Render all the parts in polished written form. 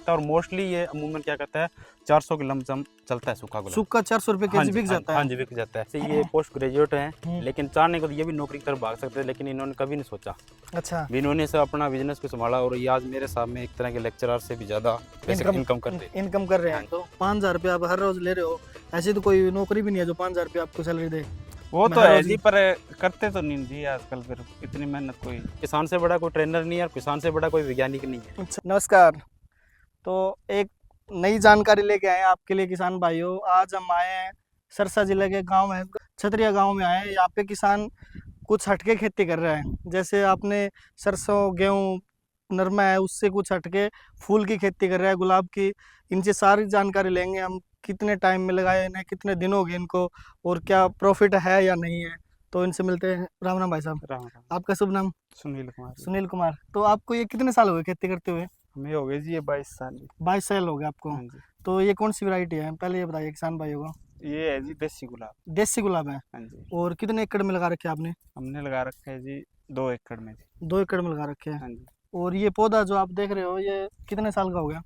बिकता है। और मोस्टली ये अमूमन क्या कहता है 400 की लमसम चलता है सूखा गुलाब। सूखा 400 रुपये केजी बिक जाता है। हाँ जी बिक जाता है। ये पोस्ट ग्रेजुएट हैं, लेकिन चाहने को तो ये भी नौकरी की तरफ भाग सकते हैं, लेकिन इन्होंने कभी नहीं सोचा। अच्छा, इन्होंने से अपना बिजनेस को संभाला और ये आज मेरे सामने एक तरह के लेक्चरर से भी ज्यादा इनकम कर रहे हैं। तो 5,000 रुपये आप हर रोज ले रहे हो। ऐसी तो कोई नौकरी भी नहीं है जो 5,000 रुपये आपको सैलरी दे। वो तो है जी, पर करते तो नहीं जी आजकल, फिर इतनी मेहनत। कोई किसान से बड़ा कोई ट्रेनर नहीं है और किसान से बड़ा कोई वैज्ञानिक नहीं है। अच्छा, नमस्कार। तो एक नई जानकारी लेके आए हैं आपके लिए किसान भाइयों। आज हम आए हैं सरसा जिले के गांव है छतरिया गांव में आए हैं। यहाँ पे किसान कुछ हटके खेती कर रहा है। जैसे आपने सरसों गेहूँ नरमा है उससे कुछ हटके फूल की खेती कर रहा है, गुलाब की। इनसे सारी जानकारी लेंगे हम, कितने टाइम में लगाए इन्हें, कितने दिन हो गए इनको, और क्या प्रॉफिट है या नहीं है। तो इनसे मिलते हैं। राम राम भाई साहब। राम राम। आपका शुभ नाम? सुनील कुमार। सुनील कुमार। तो आपको ये कितने साल हो गए खेती करते हुए? हमें हो गए जी ये 22 साल। 22 साल हो गए आपको? हाँ जी। तो ये कौन सी वैरायटी है पहले ये बताइए किसान भाइयों को। ये है जी देसी गुलाब। देसी गुलाब है। हाँ जी। और कितने एकड़ में लगा रखे आपने? हमने लगा रखे है जी 2 एकड़ में जी। 2 एकड़ में लगा रखे हैं। हाँ जी। और ये पौधा जो आप देख रहे हो ये कितने साल का हो गया?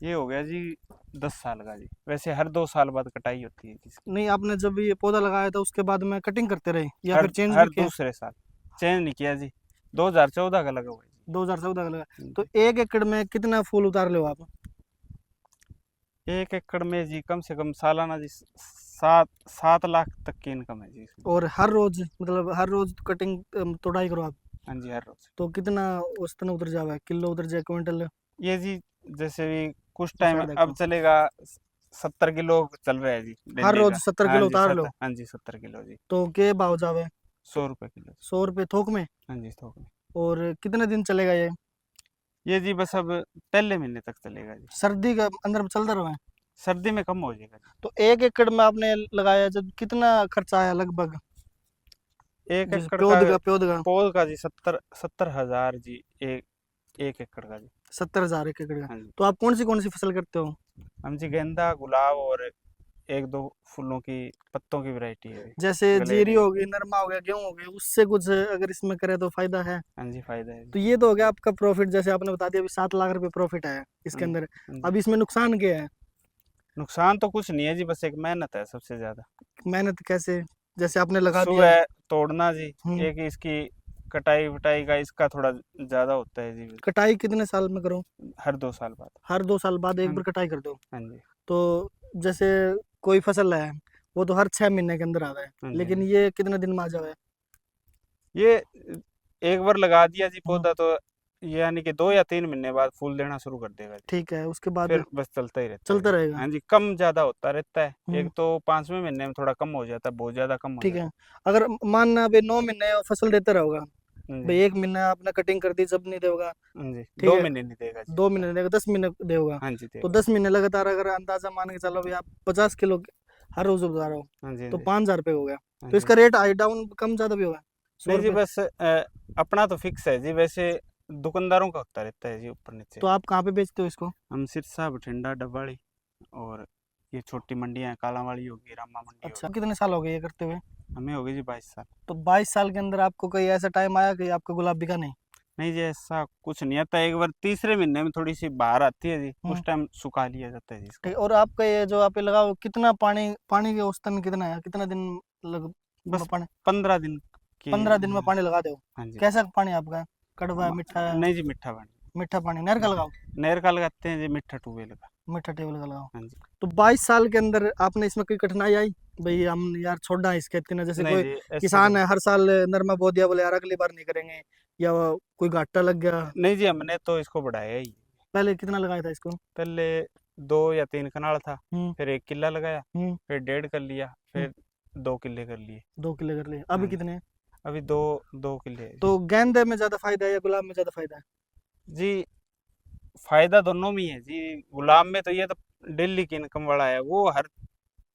ये हो गया जी 10 साल का जी। वैसे हर 2 साल बाद कटाई होती है जी। नहीं, आपने जब ये पौधा लगाया था उसके बाद में कटिंग करते रहे या फिर चेंज हर भी किया? दूसरे साल चेंज नहीं किया जी। 2014 का लगा हुआ है जी। 2014 का लगा। तो 1 एकड़ में कितना फूल उतार ले आप? 1 एकड़ में जी कम से कम सालाना जी 7 लाख तक की इनकम है जी इसमें। और हर रोज मतलब हर रोज कटिंग तोड़ाई करो आप? हाँ जी हर रोज। तो कितना औसतन उतर जाए, किलो उतर जाए, क्विंटल? ये जी जैसे भी कुछ टाइम साइड अब देखो। चलेगा 70 किलो चल रहा है जी हर डेली रोज का। 70 हाँ किलो जी उतार लो? हाँ जी 70 किलो जी। तो के भाव जावे? 100 रुपए किलो। 100 रुपये थोक में? हाँ जी थोक में। और कितने दिन चलेगा ये? ये जी बस अब पहले महीने तक चलेगा जी। सर्दी का अंदर चलता रहे? सर्दी में कम हो जाएगा जी। तो 1 एकड़ में आपने लगाया जब कितना खर्चा आया लगभग? 1 जैसे एकड़ प्योद का पौध का जी 70 हजार जी। एक एकड़ का जी। 70,000 1 एकड़ का। हाँ जी। तो आप कौन सी फसल करते हो? हम जी गेंदा गुलाब और 1-2 फूलों की पत्तों की वैरायटी है। जैसे जीरी हो गई, नरमा हो गया, गेहूं हो गया, उससे कुछ अगर इसमें करे तो फायदा है? हाँ जी फायदा है तो जी। ये तो हो गया आपका प्रॉफिट। जैसे आपने बता दिया अभी 7 लाख रुपए प्रॉफिट है इसके अंदर। हाँ जी। अब इसमें नुकसान क्या है? नुकसान तो कुछ नहीं है जी, बस एक मेहनत है सबसे ज्यादा। मेहनत कैसे? जैसे आपने लगा दिया। सुबह तोड़ना जी, हम्म। एक इसकी कटाई वटाई का इसका थोड़ा ज्यादा होता है जी। कटाई कितने साल में करो? हर 2 साल बाद। हर 2 साल बाद एक हाँ बार कटाई कर दो? हाँ जी। तो जैसे कोई फसल है वो तो हर 6 महीने के अंदर आता है, हाँ जी, लेकिन हाँ जी। ये कितने दिन में आ जाए? ये एक बार लगा दिया जी हम्म। पौधा तो ये यानी कि 2 या 3 महीने बाद फूल देना शुरू कर देगा जी। ठीक है, उसके बाद फिर बस चलता ही रहता चलता है। रहेगा? हाँ जी कम ज्यादा होता रहता है। एक हम्म। तो 5वें महीने में थोड़ा कम हो जाता है, बहुत ज्यादा कम हो ठीक जाता है। है। अगर मानना अभी 9 महीने फसल देता रहोगा हाँ भाई, जी। 1 महीना आपने कटिंग कर दी जब नहीं देगा, हाँ जी ठीक 2 है, महीने नहीं देगा जी। 2 महीने देगा, 10 महीने देगा। हाँ जी तो देगा। 10 महीने लगातार अगर अंदाजा मान के चलो भाई आप 50 किलो हर रोज उगा रहे हो, हाँ जी। तो हाँ जी। 5,000 रुपये हो गया। हाँ तो जी। इसका रेट हाई डाउन कम ज्यादा भी होगा? 100 नहीं जी रुपये? बस अपना तो फिक्स है जी। वैसे दुकानदारों का होता रहता है जी ऊपर नीचे। तो आप कहाँ पे बेचते हो इसको? हम सिरसा बठिंडा डब्बाड़ी और ये छोटी मंडियाँ हैं, कालांवाली होगी, रामा मंडी अच्छा, होगी। कितने साल हो गए ये करते हुए? हमें हो गई जी 22 साल। तो 22 साल के अंदर आपको कोई ऐसा टाइम आया कि आपका गुलाब बिका नहीं? नहीं जी ऐसा कुछ नहीं आता। एक बार तीसरे महीने में थोड़ी सी बाहर आती है जी, उस टाइम सुखा लिया जाता है जी इसको। ठीक। और आपका ये जो आप ये लगाओ कितना पानी के औसतन कितना है, कितना दिन लग बस पानी? 15 दिन की। 15 दिन में पानी लगा दो? हाँ जी। कैसा पानी आपका? कड़वा है, मीठा है? नहीं जी मीठा पानी। मीठा पानी नहर का लगाओ? नहर का लगाते हैं जी, मीठा ट्यूबवेल का। मीठा टेबल का लगाओ। हाँ जी। तो 22 साल के अंदर आपने इसमें कोई कठिनाई आई भाई हम यार छोड़ना है इस खेती ने? जैसे नहीं कोई जी ऐसा किसान तो है हर साल नरमा बो दिया, बोले यार अगली बार नहीं करेंगे, या कोई घाटा लग गया? नहीं जी हमने तो इसको बढ़ाया ही। पहले कितना लगाया था इसको? पहले 2 या 3 कनाल था, हम्म। फिर 1 किला लगाया, हम्म। फिर 1.5 कर लिया, फिर 2 किले कर लिए। 2 किलो कर लिए। हाँ अभी जी। कितने हैं? अभी 2 किले है जी। तो गेंदे में ज्यादा फायदा है या गुलाब में ज्यादा फायदा है? जी फायदा दोनों में ही है जी। गुलाब में तो ये तो डेली की इनकम वाला है, वो हर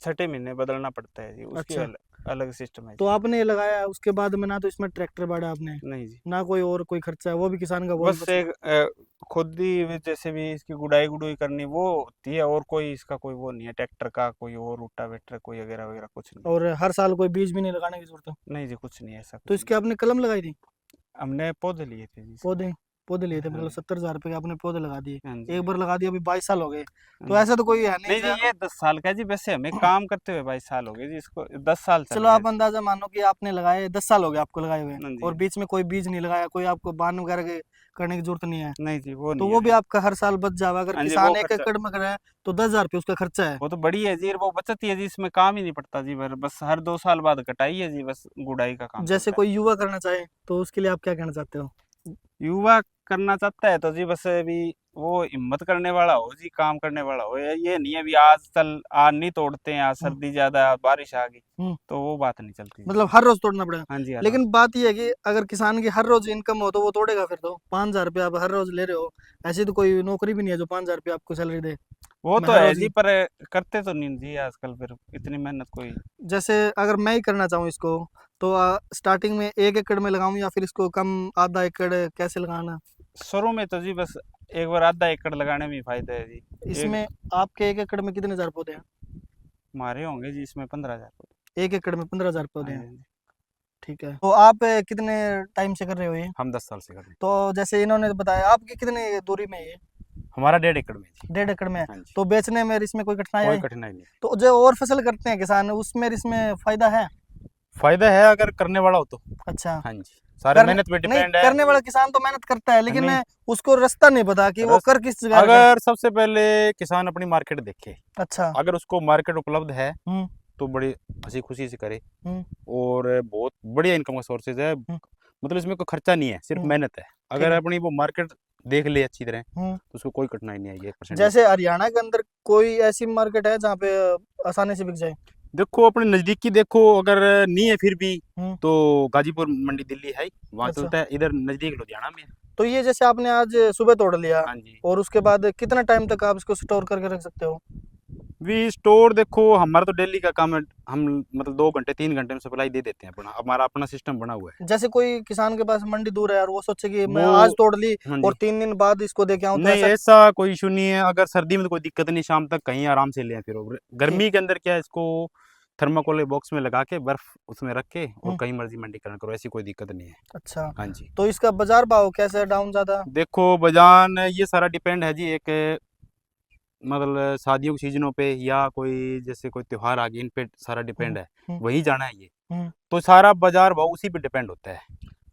6 महीने बदलना पड़ता है जी, उसकी अच्छा। अलग सिस्टम है तो जी। आपने ये लगाया उसके बाद में ना तो इसमें ट्रैक्टर बाड़ा आपने, नहीं जी ना कोई और कोई खर्चा है, वो भी किसान का बोझ बस बचा? एक खुद ही जैसे भी इसकी गुड़ाई गुड़ाई करनी वो होती है, और कोई इसका कोई वो नहीं है। ट्रैक्टर का कोई और रोटावेटर कोई वगैरह वगैरह कुछ नहीं। और हर साल कोई बीज भी नहीं लगाने की जरूरत है? नहीं जी कुछ नहीं ऐसा तो कुछ इसके नहीं। आपने कलम लगाई थी? हमने पौधे लिए थे जी इसके। पौधे पौधे लिए थे, हाँ। मतलब 70,000 रुपए के आपने पौधे लगा दिए, हाँ जी। एक बार लगा दिया, अभी 22 साल हो गए। तो हाँ। ऐसा तो कोई है नहीं नहीं जी, ये 10 साल का है जी, वैसे हमें काम करते हुए 22 साल हो गए जी, इसको 10 साल चल चलो गया आप जी। अंदाजा मानो कि आपने लगाए 10 साल हो गए आपको लगाए हुए, हाँ जी, और हाँ बीच में कोई बीज नहीं लगाया, कोई आपको बान वगैरह करने की जरूरत नहीं है, जी। नहीं जी, वो तो नहीं वो है भी जी। आपका हर साल बच जाएगा। अगर हाँ जी, वो किसान एक खर्चा एकड़ में करे तो 10,000 रुपये उसका खर्चा है। वो तो बड़ी है जी, और वो बचत ही है जी, इसमें काम ही नहीं पड़ता जी, बस हर 2 साल बाद कटाई है जी, बस गुड़ाई का काम जैसे चलता है। कोई युवा करना चाहे तो उसके लिए आप क्या कहना चाहते हो? युवा करना चाहता है तो जी बस अभी वो हिम्मत करने वाला हो जी, काम करने वाला हो, ये नहीं है अभी आज नहीं तोड़ते हैं, आज हम्म, सर्दी ज्यादा है, बारिश आ गई, हम्म, तो वो बात नहीं चलती जी। मतलब हर रोज तोड़ना पड़ेगा। हाँ जी, हर रोज। लेकिन बात यह है कि अगर किसान की हर रोज इनकम हो तो वो तोड़ेगा, फिर तो 5,000 रुपये आप हर रोज ले रहे हो, ऐसी तो कोई नौकरी भी नहीं है जो 5,000 रुपये आपको सैलरी दे। वो मैं तो हर है रोज जी, पर करते तो नहीं जी आजकल, फिर इतनी मेहनत कोई। जैसे अगर मैं ही करना चाहूँ इसको, तो स्टार्टिंग में 1 एकड़ में लगाऊं या फिर इसको कम आधा एकड़ कैसे लगाना? शुरू में तो जी बस एक बार आधा एकड़ लगाने में ही फायदा है जी। एक इसमें आपके 1 एकड़ में कितने हजार पौधे हैं? हमारे होंगे जी इसमें 15,000। 1 एकड़ में 15,000 हाँ पौधे जी, हैं। हाँ जी। ठीक है, तो आप कितने टाइम से कर रहे हो ये? हम 10 साल से कर रहे हैं। तो जैसे इन्होंने बताया, आपकी कितने दूरी में है ये? हमारा 1.5 एकड़ में जी। 1.5 एकड़ में है। हाँ जी। तो बेचने में इसमें कोई कठिनाई कोई आई? कठिनाई नहीं। तो जो और फसल करते हैं किसान, उसमें इसमें फायदा है? फायदा है अगर करने वाला हो तो। अच्छा। हाँ जी, सारे करने मेहनत पे नहीं, डिपेंड है करने अभी। वाला किसान तो मेहनत करता है, लेकिन नहीं, उसको रास्ता नहीं पता कि वो रस कर किस जगह रहे। अगर सबसे पहले किसान अपनी मार्केट देखे, अच्छा। अगर उसको मार्केट उपलब्ध है हम्म, तो बड़ी हंसी खुशी से करे, हम्म, और बहुत बढ़िया इनकम का सोर्सेज है, हम्म, मतलब इसमें कोई खर्चा नहीं है, सिर्फ हम्म, मेहनत है। ठीक अगर है। अपनी वो मार्केट देख ले अच्छी तरह, हम्म। तो उसको कोई कठिनाई नहीं आएगी 1% भी। जैसे हरियाणा के अंदर कोई ऐसी मार्केट है जहाँ पे आसानी से बिक जाए? देखो अपने नज़दीकी देखो, अगर नहीं है फिर भी हम्म। तो गाजीपुर मंडी दिल्ली है, वहाँ अच्छा। चलता है, इधर नज़दीक लुधियाना में है। तो ये जैसे आपने आज सुबह तोड़ लिया, हाँ जी। और उसके बाद कितना टाइम तक आप इसको स्टोर करके रख सकते हो? वी स्टोर देखो, हमारा तो डेली का काम है, हम मतलब 2 घंटे 3 घंटे में सप्लाई दे देते हैं, अपना हमारा अपना सिस्टम बना हुआ है। जैसे कोई किसान के पास मंडी दूर है और वो सोचे कि मैं वो आज तोड़ ली हाँ और जी, 3 दिन बाद इसको दे के आऊँ, तो नहीं ऐसा? ऐसा कोई इशू नहीं है, अगर सर्दी में तो कोई दिक्कत नहीं, शाम तक कहीं आराम से ले, फिर ठीक। गर्मी के अंदर क्या है, इसको थर्माकोल बॉक्स में लगा के बर्फ उसमें रख के और हम्म, कहीं मर्जी मंडीकरण करो, ऐसी कोई दिक्कत नहीं है। अच्छा। हाँ जी। तो इसका बाजार भाव कैसा है, डाउन ज्यादा? देखो बजान ये सारा डिपेंड है जी, एक मतलब शादियों की सीजनों पे या कोई जैसे कोई त्योहार आ गया, इन पे सारा हम्म, डिपेंड है, हम्म, वही जाना है ये। हम्म, तो सारा बाजार भाव उसी पे डिपेंड होता है।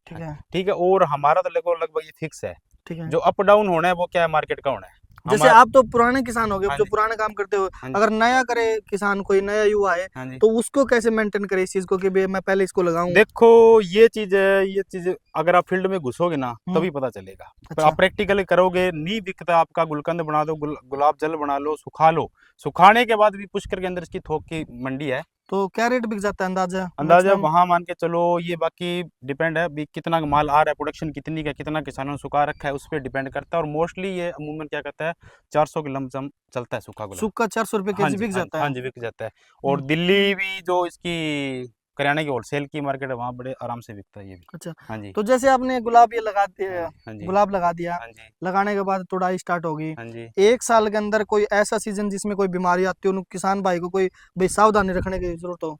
ठीक हाँ, है। ठीक है, और हमारा तो लगभग लगभग ये फिक्स है, ठीक है। जो अप डाउन होना है वो क्या है, मार्केट का होना है जैसे हमारा। आप तो पुराने किसान हो गए, हाँ जो जी, पुराने काम करते हो, हाँ जी, अगर नया करे किसान, कोई नया युवा है, हाँ जी। तो उसको कैसे मेंटेन करे इस चीज को कि भाई मैं पहले इसको लगाऊं? देखो ये चीज है, ये चीज अगर आप फील्ड में घुसोगे ना हम्म, तभी पता चलेगा, पर अच्छा। आप प्रैक्टिकली करोगे नहीं दिखता, आपका गुलकंद बना दो, गुलाब जल बना लो, सुखा लो, सुखाने के बाद भी पुष्कर के अंदर इसकी थोक की मंडी है। तो क्या रेट बिक जाता है अंदाजा अंदाजा मैक्सिमम? वहां मान के चलो, ये बाकी डिपेंड है भी कितना माल आ रहा है, प्रोडक्शन कितनी का, कितना किसानों ने सुखा रखा है, उस पर डिपेंड करता है, और मोस्टली ये अमूमन क्या कहता है, 400 की लमसम चलता है सूखा गुलाब। सूखा 400 रुपये हाँ केजी जी, बिक हाँ जी, जाता हाँ है? जी, बिक जाता है। और हम्म, दिल्ली भी जो इसकी करियाने की होलसेल की मार्केट है, वहाँ बड़े आराम से बिकता है ये भी। अच्छा। हाँ जी, तो जैसे आपने गुलाब ये लगा हाँ दिया, जी, हाँ जी, गुलाब लगा दिया, हाँ जी, लगाने के बाद तुड़ाई स्टार्ट होगी, हाँ जी। 1 साल के अंदर कोई ऐसा सीजन जिसमें कोई बीमारी आती हो, उन किसान भाई को कोई भाई सावधानी रखने की जरूरत हो?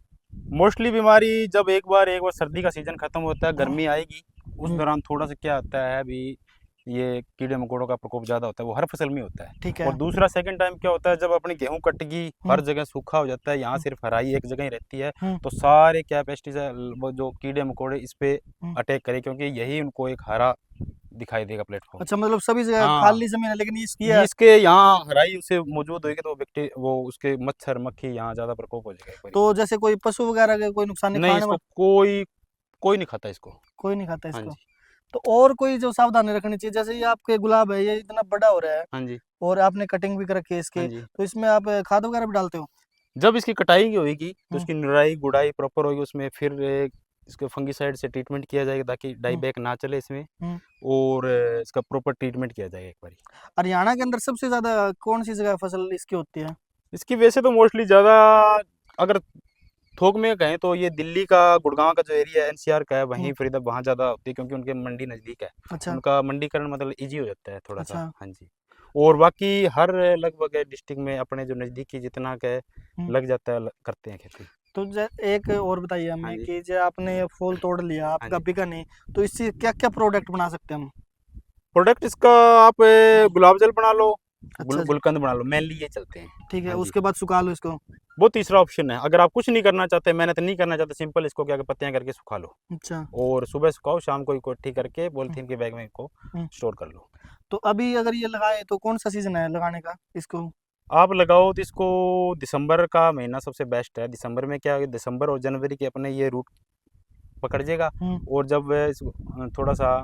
मोस्टली बीमारी जब एक बार सर्दी का सीजन खत्म होता है, गर्मी आएगी, उस हम्म, दौरान थोड़ा सा क्या होता है अभी, ये कीड़े मकोड़ों का प्रकोप ज़्यादा होता है, वो हर फसल में होता है। ठीक है। और दूसरा सेकंड टाइम क्या होता है, जब अपनी गेहूं कटगी, हर हम्म, जगह सूखा हो जाता है, यहाँ हम्म, सिर्फ हराई एक जगह ही रहती है, हम्म, तो सारे क्या पेस्टिसाइड वो जो कीड़े मकोड़े इस पे हम्म। अटैक करे, क्योंकि यही उनको एक हरा दिखाई देगा प्लेटफॉर्म। अच्छा, मतलब सभी जगह हाँ, खाली जमीन है, लेकिन इसकी ये है। इसके यहाँ हराई उसे मौजूद होगी तो वो उसके मच्छर मक्खी यहाँ ज़्यादा प्रकोप हो जाएगा एक बारी। तो जैसे कोई पशु वगैरह का कोई नुकसान नहीं, नहीं, खाने इसको वाला कोई कोई नहीं खाता इसको। कोई नहीं खाता हाँ इसको? जी, तो और कोई जो सावधानी रखनी चाहिए, जैसे ये आपके गुलाब है, ये इतना बड़ा हो रहा है हाँ जी, और आपने कटिंग भी कर रखी है हाँ इसके, जी। तो इसमें आप खाद वगैरह भी डालते हो? जब इसकी कटाई होगी तो हम्म, इसकी निराई गुड़ाई प्रॉपर होगी, उसमें फिर इसके फंगिसाइड से ट्रीटमेंट किया जाएगा ताकि डाई हम्म, बैक ना चले इसमें, हम्म। और इसका प्रॉपर ट्रीटमेंट किया जाएगा एक बारी। हरियाणा के अंदर सबसे ज्यादा कौन सी जगह फसल इसकी होती है? इसकी वैसे तो मोस्टली ज़्यादा, अगर थोक में कहें तो ये दिल्ली का, गुड़गांव का जो एरिया है एनसीआर का है, हम्म, वहीं फरीदा वहाँ ज़्यादा होती है, क्योंकि उनके मंडी नज़दीक है, अच्छा। उनका मंडीकरण मतलब इजी हो जाता है थोड़ा सा। अच्छा। हाँ जी। और बाकी हर लगभग डिस्ट्रिक्ट में अपने जो नज़दीकी जितना का है, हम्म। लग जाता है, करते हैं खेती। तो एक और बताइए हाँ हमें जी, कि जो आपने ये फूल तोड़ लिया, हाँ आपका जी। बिका नहीं, तो इससे क्या क्या प्रोडक्ट बना सकते हैं हम? प्रोडक्ट इसका आप गुलाब जल बना लो, अच्छा जी, गुलकंद बना लो, मेनली ये चलते हैं। ठीक है। हाँ जी, उसके बाद सुखा लो इसको। वो तीसरा ऑप्शन है। अगर आप कुछ नहीं करना चाहते, मेहनत नहीं करना चाहते, सिंपल इसको क्या पत्तियां करके सुखा लो अच्छा। और सुबह सुखाओ, शाम को इकट्ठी करके हम्म, पॉलीथीन के बैग में इनको हम्म। स्टोर कर लो। तो अभी अगर ये लगाए तो कौन सा सीजन है लगाने का इसको? आप लगाओ तो इसको दिसंबर का महीना सबसे बेस्ट है। दिसंबर में क्या है, दिसंबर और जनवरी के अपने ये रूट पकड़ जाएगा। हम्म। और जब थोड़ा सा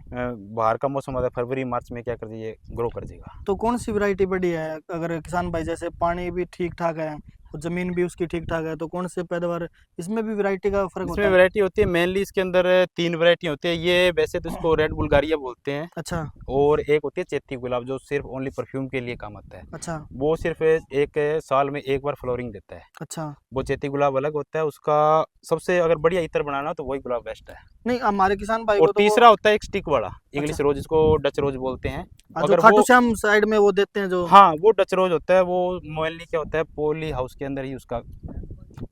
बाहर का मौसम आता है, फरवरी मार्च में क्या कर ये ग्रो कर जाएगा। तो कौन सी वैरायटी बढ़िया है अगर किसान भाई, जैसे पानी भी ठीक ठाक है और जमीन भी उसकी ठीक ठाक है, तो कौन से पैदावार, इसमें भी वैरायटी का फर्क इसमें होता है? वैरायटी होती है, मेनली इसके अंदर 3 वैरायटी होती है। ये वैसे तो इसको रेड बुल्गारिया बोलते हैं, अच्छा। और एक होती है चेती गुलाब जो सिर्फ ओनली परफ्यूम के लिए काम आता है। अच्छा। वो सिर्फ एक साल में एक बार फ्लोरिंग देता है। अच्छा। वो चेती गुलाब अलग होता है, उसका सबसे अगर बढ़िया इत्र बनाना हो तो वही गुलाब बेस्ट है। नहीं, हमारे किसान भाई और को तो वो। तीसरा होता है एक स्टिक वाला अच्छा। इंग्लिश रोज, इसको डच रोज बोलते हैं। जो अगर खाटू वो, श्याम साइड में वो देते हैं जो। हाँ वो डच रोज होता है, वो मोइनली क्या होता है, पोली हाउस के अंदर ही उसका।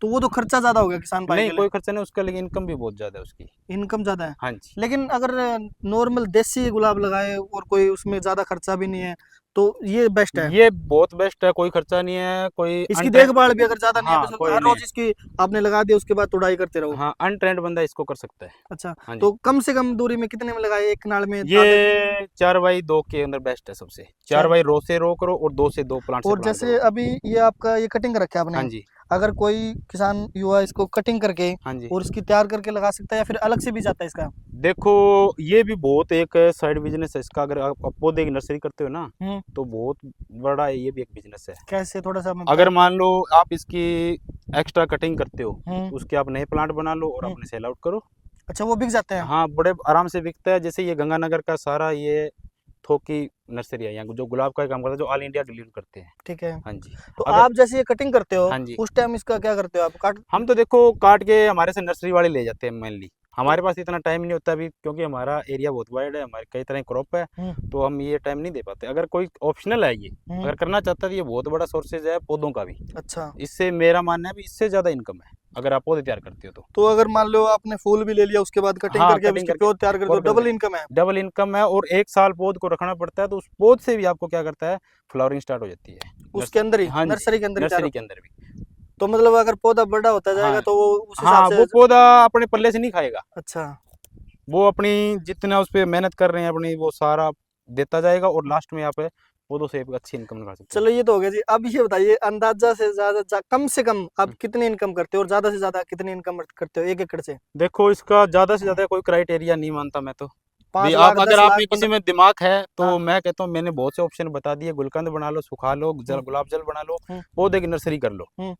तो वो तो खर्चा ज्यादा हो गया किसान भाई नहीं के लिए। कोई खर्चा नहीं उसका, लेकिन इनकम भी बहुत ज्यादा है उसकी। इनकम ज्यादा है। हाँ जी। लेकिन अगर नॉर्मल देसी गुलाब लगाए और कोई उसमें ज्यादा खर्चा भी नहीं है, तो ये बेस्ट है। ये बहुत बेस्ट है, कोई खर्चा नहीं है, कोई इसकी अनट्रेंड। देखभाल भी अगर ज्यादा नहीं है, हाँ बस कोई हर नहीं। रोज इसकी आपने लगा दिया, उसके बाद तुड़ाई करते रहो। हाँ अनट्रेंड बंदा इसको कर सकता है। अच्छा। हाँ जी। तो कम से कम दूरी में कितने में लगाए एक नाल में आधे? ये 4x2 के अंदर बेस्ट है सबसे। चार चार। बाई रो से रो करो और 2 से 2 प्लांट से और प्लांट जैसे करो। अभी ये आपका ये कटिंग कर रखा है हाँ आपने, जी। अगर कोई किसान युवा इसको कटिंग करके हाँ जी। और इसकी तैयार करके लगा सकता है, या फिर अलग से भी जाता है इसका? देखो ये भी बहुत एक साइड बिजनेस है इसका। अगर आप पौधे की नर्सरी करते हो ना, हम्म। तो बहुत बड़ा है, ये भी एक बिजनेस है। कैसे, थोड़ा सा हमें अगर बताएं। मान लो आप इसकी एक्स्ट्रा कटिंग करते हो, हम्म। तो उसके आप नए प्लांट बना लो और हम्म। अपने सेल आउट करो। अच्छा, वो बिक जाते हैं? हाँ बड़े आराम से बिकता है। जैसे ये गंगानगर का सारा ये थोक की नर्सरी है, यहाँ जो गुलाब का काम करता है, जो ऑल इंडिया डिलीवर करते हैं। ठीक है। हाँ जी। तो अगर, आप जैसे ये कटिंग करते हो, हाँ जी, उस टाइम इसका क्या करते हो आप, काट? हम तो देखो काट के हमारे से नर्सरी वाले ले जाते हैं मेनली। तो। हमारे पास इतना टाइम नहीं होता अभी, क्योंकि हमारा एरिया बहुत वाइड है, हमारे कई तरह के क्रॉप है, हम्म। तो हम ये टाइम नहीं दे पाते। अगर कोई ऑप्शनल है ये, हम्म। अगर करना चाहता है तो ये बहुत बड़ा सोर्सेज है पौधों का भी। अच्छा। इससे मेरा मानना है भी इससे ज़्यादा इनकम है अगर आप पौधे तैयार करते हो तो। तो अगर मान लो आपने फूल भी ले लिया, उसके बाद कटिंग हाँ करके अब कटिंग इसके करके पौध तैयार कर दो, और कर डबल दे, इनकम है। डबल इनकम है। और 1 साल पौध को रखना पड़ता है, तो उस पौध से भी आपको क्या करता है, फ्लावरिंग स्टार्ट हो जाती है। उसके अंदर ही, हाँ जी, नर्सरी के अंदर ही तैयार नर्सरी हो। के अंदर भी। तो मतलब अगर पौधा बड़ा होता जाएगा हाँ तो वो उस हिसाब हाँ, से। वो पौधा अपने पल्ले से नहीं खाएगा। अच्छा। वो अपनी जितना उस पर मेहनत कर रहे हैं अपनी, वो सारा देता जाएगा, और लास्ट में आप पौधों से एक अच्छी इनकम निकाल सकते चलो हैं। ये तो हो गया जी। अब ये बताइए, अंदाजा से ज्यादा कम से कम आप कितनी इनकम करते हो, और ज्यादा से ज्यादा कितनी इनकम करते हो एक एकड़ से? देखो इसका ज़्यादा से ज़्यादा कोई क्राइटेरिया नहीं मानता मैं तो। भी 5 लाख, आप अगर 10 लाख, आप में किसी 15? में दिमाग है तो हाँ। मैं कहता हूँ, मैंने बहुत से ऑप्शन बता दिए। गुलकंद बना लो, सुखा लो, हम्म। गुलाब जल बना लो, हम्म। पौधे की नर्सरी कर लो। हम्म।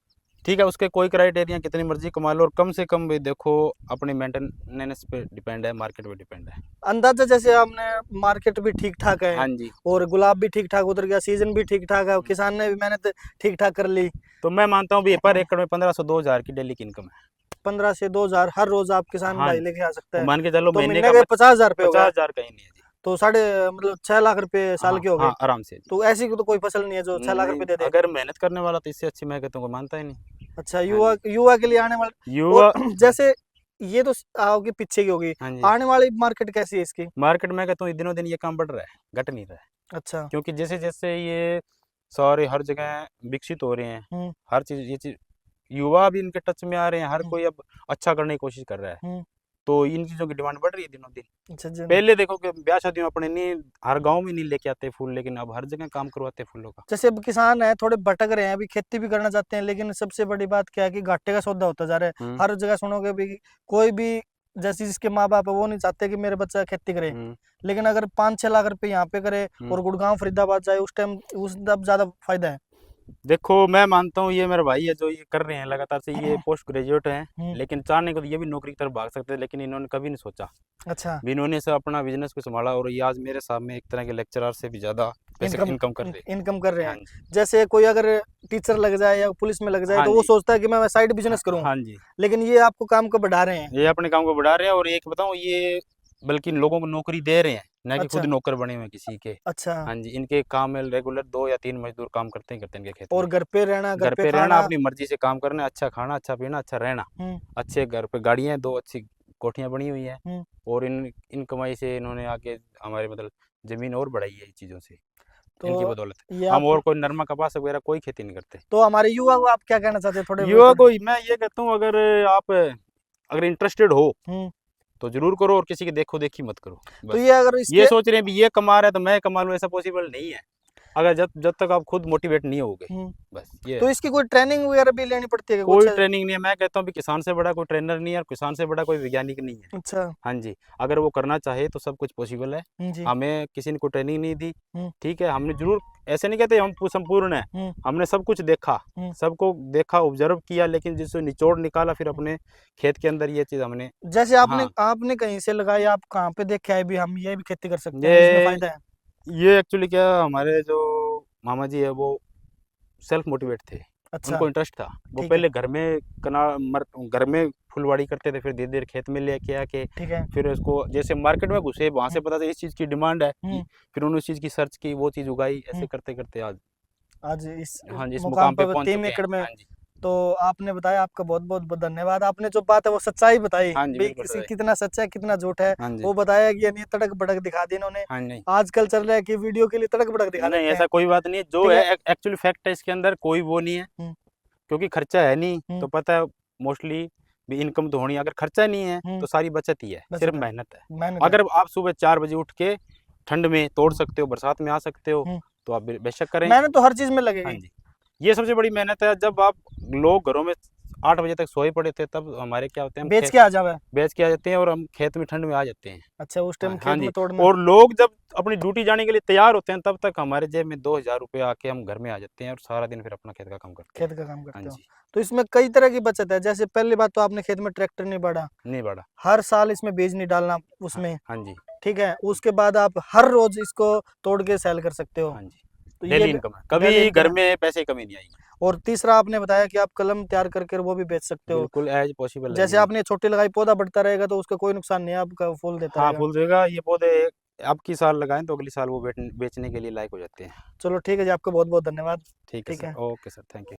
ठीक है, उसके कोई क्राइटेरिया कितनी मर्जी कमा लो, और कम से कम भी देखो अपने मेंटेनेंस पे डिपेंड है, मार्केट पे डिपेंड है। अंदाजा जैसे आपने, मार्केट भी ठीक ठाक है हाँ जी। और गुलाब भी ठीक ठाक उतर गया, सीजन भी ठीक ठाक है, किसान ने भी मेहनत ठीक ठाक कर ली। तो मैं मानता हूँ भी पर एकड़ में 1500-2000 की डेली की इनकम है। 15 से 2 हजार हर रोज आप किसान हाँ भाई जी। लेके आ सकते और हैं। मान के चलो तो महीने महीने का के 50 हजार रुपये हो गए। 50,000 कहीं नहीं है जी। तो साढ़े मतलब 6 लाख रुपए साल हाँ के हो गए। हाँ आराम से जी। तो ऐसी तो कोई फसल नहीं है जो 6 लाख नहीं, रुपए दे दे। अगर मेहनत करने वाला तो इससे अच्छी मैं कहता हूँ कोई मानता ही नहीं। अच्छा, हाँ युवा जी। युवा के लिए आने वाले। और युवा, हाँ जैसे ये तो आपके पीछे की होगी, हाँ जी। आने वाली मार्केट कैसी है इसकी? मार्केट में कहता हूँ दिनों दिन ये काम बढ़ रहा है, घट नहीं रहा है। अच्छा। क्योंकि जैसे जैसे ये सारे हर जगह विकसित हो रहे हैं, हम्म। हर चीज़ ये चीज़, युवा भी इनके टच में आ रहे हैं, हर हम्म। कोई अब अच्छा करने की कोशिश कर रहा है। हम्म। तो इन चीज़ों की डिमांड बढ़ रही है दिनों दिन। अच्छा जी। पहले देखो कि ब्याह शादियों में अपने नहीं, हर गांव में नहीं लेके आते फूल, लेकिन अब हर जगह काम करवाते हैं फूलों का। जैसे अब किसान है थोड़े भटक रहे हैं, अभी खेती भी करना चाहते हैं, लेकिन सबसे बड़ी बात क्या है कि घाटे का सौदा होता जा रहा है। हम्म। हर जगह सुनोगे भी, कोई भी जैसे जिसके माँ बाप है वो नहीं चाहते कि मेरे बच्चा खेती करे। हम्म। लेकिन अगर 5-6 लाख रुपए यहाँ पे करे और गुड़गांव फरीदाबाद जाए, उस टाइम उस तब ज्यादा फायदा है। देखो मैं मानता हूँ ये मेरे भाई है जो ये कर रहे हैं लगातार से, ये पोस्ट ग्रेजुएट हैं, हम्म। लेकिन चाहने को तो ये भी नौकरी की तरफ भाग सकते हैं, लेकिन इन्होंने कभी नहीं सोचा। अच्छा। भी इन्होंने से अपना बिजनेस को संभाला, और ये आज मेरे सामने एक तरह के लेक्चरर से भी ज़्यादा पैसे इनकम कर रहे हैं। इनकम कर रहे हाँ हैं। जी। जैसे कोई अगर टीचर लग जाए या पुलिस में लग जाए, हाँ तो वो जी। सोचता है कि मैं साइड बिजनेस करूं। हाँ जी। लेकिन ये आपको काम को बढ़ा रहे हैं। ये अपने काम को बढ़ा रहे हैं, और एक बताऊँ ये बल्कि लोगों को नौकरी दे रहे हैं, ना कि अच्छा। खुद नौकर बने हुए हैं किसी के। अच्छा। हाँ जी, इनके काम में रेगुलर 2 या 3 मजदूर काम करते हैं इनके खेत और में। घर पे रहना, घर घर पे पे रहना, खाना। अपनी मर्जी से काम करना, अच्छा खाना, अच्छा पीना, अच्छा रहना, हम्म। अच्छे घर पे गाड़ियाँ, 2 अच्छी कोठियाँ बनी हुई हैं, हम्म। और इन कमाई से इन्होंने आगे हमारे मतलब ज़मीन और बढ़ाई है इन चीज़ों से, इनकी तो बदौलत। ये हम आप, और कोई नरमा कपास वगैरह कोई खेती नहीं करते। तो हमारे युवा को आप क्या कहना चाहते हैं, थोड़े युवा थोड़े। को मैं ये कहता हूँ, अगर आप अगर इंटरेस्टेड हो हम्म। तो ज़रूर करो, और किसी की देखो देखी मत करो तो बस। ये अगर ये इसके, सोच रहे हैं भी ये कमा रहा है तो मैं कमा लूँ, ऐसा पॉसिबल नहीं है, अगर जब जब तक आप खुद मोटिवेट नहीं होगे, हम्म, बस ये तो है। इसकी कोई ट्रेनिंग वगैरह भी लेनी पड़ती है क्या कोई कुछ? ट्रेनिंग नहीं है, मैं कहता हूँ भी किसान से बड़ा कोई ट्रेनर नहीं है, और किसान से बड़ा कोई वैज्ञानिक नहीं है। अच्छा। हाँ जी, अगर वो करना चाहे तो सब कुछ पॉसिबल है। जी। हमें किसी ने कोई ट्रेनिंग नहीं दी, हम्म। ठीक है, हमने जरूर, ऐसे नहीं कहते हम संपूर्ण है, हम्म। हमने सब कुछ देखा, हम्म। सबको देखा, ऑब्जर्व किया, लेकिन जिससे निचोड़ निकाला फिर अपने खेत के अंदर, ये चीज़ हमने। जैसे आपने हाँ, आपने कहीं से लगाई, आप कहाँ पे देखे आए भी हम ये भी खेती कर सकते हैं, इसमें ये फायदा है? ये एक्चुअली क्या, हमारे जो मामा जी है वो सेल्फ मोटिवेट थे, अच्छा। उनको इंटरेस्ट था। वो ठीक है। पहले घर में घर में फुलवाड़ी करते थे, फिर धीरे धीरे खेत में लेके आके ठीक है। फिर उसको जैसे मार्केट में घुसे, वहाँ से पता चला इस चीज़ की डिमांड है, हम्म। फिर उन्होंने उस चीज़ की सर्च की, वो चीज़ उगाई, हम्म। ऐसे करते करते आज, आज इस हाँ जी, इस मुकाम मुकाम पे पर पहुँच 3 चुके हैं। एकड़ में। हाँ जी, तो आपने बताया, आपका बहुत बहुत धन्यवाद। आपने जो बात है वो सच्चाई बताई हाँ जी, भाई, बिल्कुल किसी सर। कितना सच्चा है कितना झूठ है, हाँ जी, वो बताया कि यानी तड़क भड़क दिखा दी इन्होंने। हाँ नहीं, आजकल चल रहा है कि वीडियो के लिए तड़क भड़क दिखा नहीं देते हैं। ऐसा कोई बात नहीं है, जो ठीक है है। एक्चुअली फैक्ट है इसके अंदर, कोई वो नहीं है, हम्म। क्योंकि खर्चा है नहीं हम्म। तो पता है मोस्टली भी इनकम तो होनी है। अगर खर्चा नहीं है हम्म। तो सारी बचत ही है, बस सिर्फ है, मेहनत है। मेहनत है। अगर आप सुबह 4 बजे उठ के ठंड में तोड़ हम्म। सकते हो, बरसात में आ सकते हो, हम्म। तो आप बेशक करें। मेहनत तो हर चीज में हाँ लगेगी। जी, ये सबसे बड़ी मेहनत है। जब आप लोग घरों में 8 बजे तक सोए पड़े थे, तब हमारे क्या होते हैं, हम बेच खेत के आ जावे। बेच के आ जाते हैं, और हम खेत में ठंड में आ जाते हैं। अच्छा, उस हाँ टाइम हाँ खेत में जी, तोड़ना। और लोग जब अपनी ड्यूटी जाने के लिए तैयार होते हैं, तब तक हमारे जेब में 2,000 रुपये आके हम घर में आ जाते हैं, और सारा दिन फिर अपना खेत का काम करते खेत हैं। का काम हाँ करते हो। जी, तो इसमें कई तरह की बचत है। जैसे पहली बात तो आपने खेत में ट्रैक्टर नहीं बढ़ा, नहीं बड़ा। हर साल इसमें बीज नहीं डालना हाँ उसमें। हाँ जी, ठीक है। उसके बाद आप हर रोज इसको तोड़ के सेल कर सकते हो। हाँ जी, तो ये डेली इनकम है, डेली कभी इनकम घर है। में पैसे की कमी नहीं आएगी। और तीसरा आपने बताया कि आप कलम तैयार करके वो भी बेच सकते हो। बिल्कुल एज पॉसिबल है जैसे ये। आपने छोटी लगाई, पौधा बढ़ता रहेगा तो उसका कोई नुकसान नहीं है, आपका फूल देता हाँ, रहेगा। फूल देगा, ये पौधे अब की साल लगाएं तो अगली साल वो बेचने के लिए लायक हो जाते हैं। चलो ठीक है जी, आपका बहुत बहुत धन्यवाद। ठीक है ठीक सर, है। Okay sir, thank you.